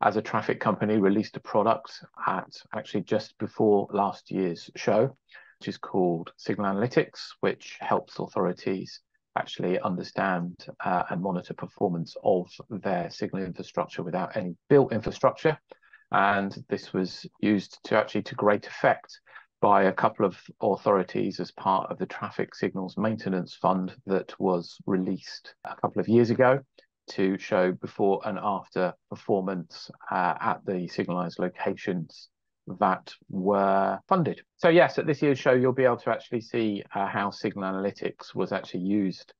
as a traffic company, released a product at actually just before last year's show, which is called Signal Analytics, which helps authorities actually understand and monitor performance of their signal infrastructure without any built infrastructure. And this was used to great effect by a couple of authorities as part of the Traffic Signals Maintenance Fund that was released a couple of years ago to show before and after performance at the signalized locations that were funded. So yes, at this year's show, you'll be able to actually see how Signal Analytics was actually used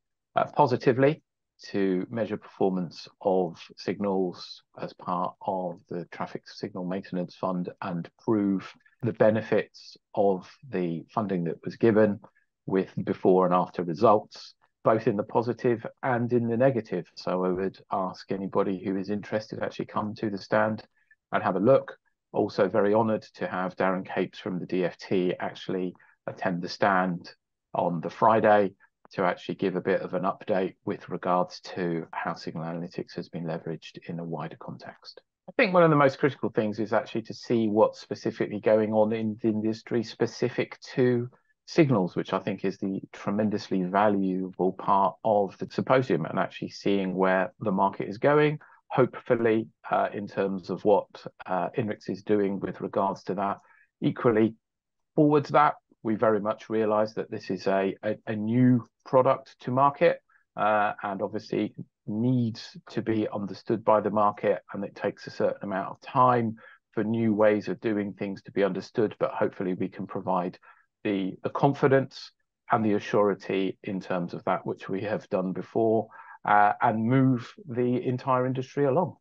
positively to measure performance of signals as part of the Traffic Signal Maintenance Fund and prove the benefits of the funding that was given with before and after results, both in the positive and in the negative. So I would ask anybody who is interested actually come to the stand and have a look. Also very honoured to have Darren Capes from the DFT actually attend the stand on the Friday to actually give a bit of an update with regards to how Signal Analytics has been leveraged in a wider context. I think one of the most critical things is actually to see what's specifically going on in the industry specific to signals, which I think is the tremendously valuable part of the symposium, and actually seeing where the market is going, hopefully in terms of what INRIX is doing with regards to that. Equally, forwards that, we very much realise that this is a new product to market and obviously needs to be understood by the market, and it takes a certain amount of time for new ways of doing things to be understood, but hopefully we can provide the confidence and the assurity in terms of that which we have done before and move the entire industry along.